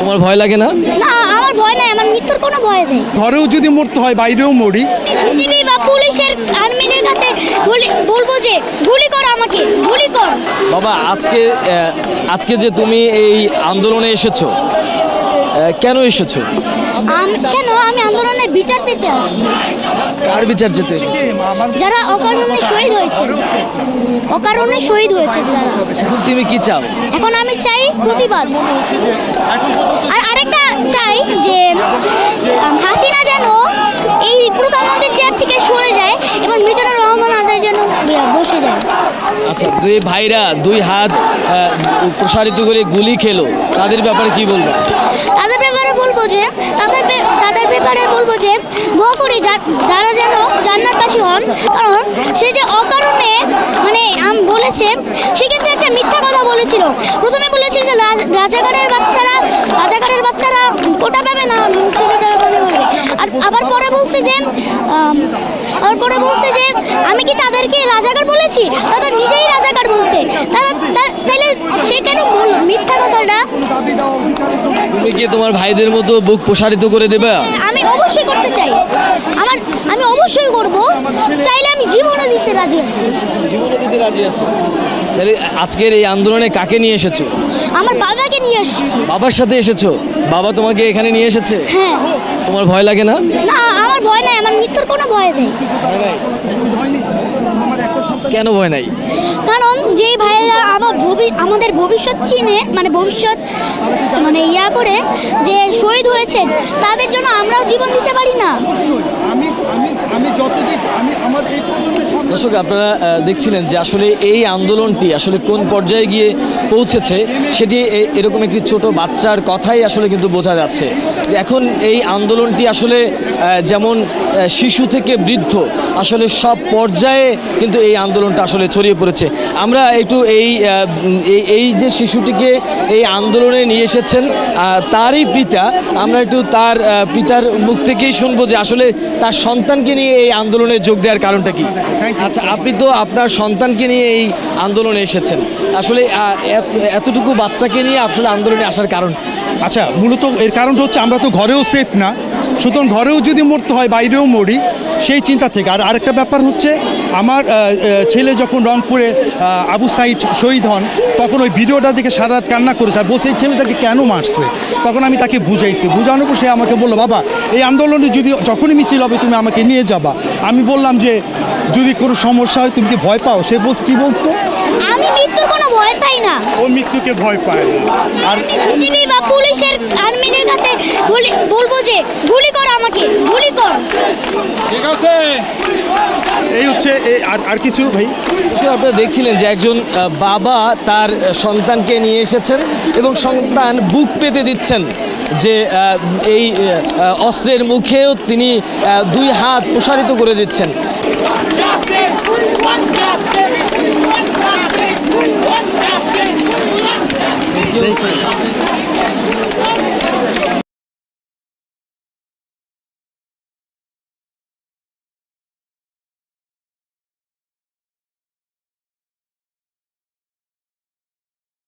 তোমার ভয় লাগে না? না, আমার ভয় নাই, আমার মৃত্যুর কোনো ভয় নেই। ঘরেও যদি মরতে হয় বাইরেও মরি। টিভি বা পুলিশের আর্মিদের কাছে বলবো যে গুলি কর, আমাকে গুলি কর। বাবা, আজকে যে তুমি এই আন্দোলনে এসেছো, কেন এসেছো? কেন আমি আন্দোলনের বিচার পেতে আসছি। কার বিচার যেতে? যারা অকারণে শহীদ হয়েছে, অকারণে শহীদ হয়েছে যারা। এখন তুমি কি চাও? এখন আমি চাই প্রতিবাদ। আর আরেকটা চাই যে হাসিনা যেন এই প্রধানমন্ত্রীর চেয়ার থেকে সরে যায় এবং মিজানুর রহমান আজাদ যেন বসে যায়। আচ্ছা, দুই ভাইরা দুই হাত প্রসারিত করে গুলি খেলো, তাদের ব্যাপারে কি বলবো? তাদের ব্যাপারে বলবো যে দোয়া করি যারা যেন জান্নাতবাসী হন। কারণ সে যে অকারণে মানে বলেছে, সে কিন্তু একটা মিথ্যা কথা বলেছিল। প্রথমে বলেছিল যে রাজাকারের বাচ্চারা কোটা পাবে না, মুক্তিযোদ্ধারা পাবে। আর আবার পরে বলছে যে আমি কি তাদেরকে রাজাকার বলেছি? তারা নিজেই রাজাকার বলছে। তাহলে সে কেন বলল মিথ্যা কথাটা? তুমি কি তোমার ভাইদের মতো বুক প্রসারিত করে দেবে? আমি অবশ্যই করতে চাই। আমি অবশ্যই করব। চাইলে আমি জীবনও দিতে রাজি আছি। জীবনও দিতে রাজি আছো? তাহলে আজকের এই আন্দোলনে কাকে নিয়ে এসেছো? আমার বাবাকে নিয়ে এসেছি। বাবার সাথে এসেছো? বাবা তোমাকে এখানে নিয়ে এসেছে? হ্যাঁ। তোমার ভয় লাগে না? না, আমার ভয় নাই, আমার মৃত্যুর কোনো ভয় নেই। কেন ভয় নাই? কারণ যেই ভাইয়েরা আমাদের ভবিষ্যৎ চিনে, মানে ইয়া করে যে শহীদ হয়েছেন, তাদের জন্য আমরাও জীবন দিতে পারি না। দর্শক, আপনারা দেখছিলেন যে আসলে এই আন্দোলনটি আসলে কোন পর্যায়ে গিয়ে পৌঁছেছে, সেটি এরকম একটি ছোট বাচ্চার কথাই আসলে কিন্তু বোঝা যাচ্ছে যে এখন এই আন্দোলনটি আসলে যেমন শিশু থেকে বৃদ্ধ আসলে সব পর্যায়ে কিন্তু এই আন্দোলনটা আসলে ছড়িয়ে পড়েছে। আমরা একটু এই যে শিশুটিকে এই আন্দোলনে নিয়ে এসেছেন তারই পিতা, আমরা একটু তার পিতার মুখ থেকেই শুনবো যে আসলে তার সন্তানকে নিয়ে এই আন্দোলনে যোগ দেওয়ার কারণটা কি। আচ্ছা, আপনি তো আপনার সন্তানকে নিয়ে এই আন্দোলনে এসেছেন, আসলে এতটুকু বাচ্চাকে নিয়ে আসলে আন্দোলনে আসার কারণ? আচ্ছা, মূলত এর কারণটা হচ্ছে আমরা তো ঘরেও সেফ না, সুতরাং ঘরেও যদি মরতে হয় বাইরেও মরি, সেই চিন্তা থেকে। আর আরেকটা ব্যাপার হচ্ছে, আমার ছেলে যখন রংপুরে আবু সাইদ শহীদ হন, তখন ওই ভিডিওটা দেখে সারা রাত কান্না করেছে আর বসে এই ছেলেটাকে কেন মারছে। তখন আমি তাকে বুঝাইছি, বুঝানোর পর সে আমাকে বললো, বাবা এই আন্দোলনে যখনই মিছিল হবে তুমি আমাকে নিয়ে যাবা। আমি বললাম যে যদি কোনো সমস্যা হয় তুমি কি ভয় পাও? সে বলছে, কি বলছো? আমি মৃত্যুর কোনো ভয় পাই না। ও মৃত্যুকে ভয় পায় না। আর টিভি বা পুলিশের আর্মিদের কাছে বলবো যে গুলি কর, আমাকে গুলি কর। ঠিক আছে, এই হচ্ছে আর কিছু ভাই? আপনারা দেখছিলেন যে একজন বাবা তার সন্তানকে নিয়ে এসেছেন এবং সন্তান বুক পেতে দিচ্ছেন যে এই অস্ত্রের মুখেও তিনি দুই হাত প্রসারিত করে দিচ্ছেন।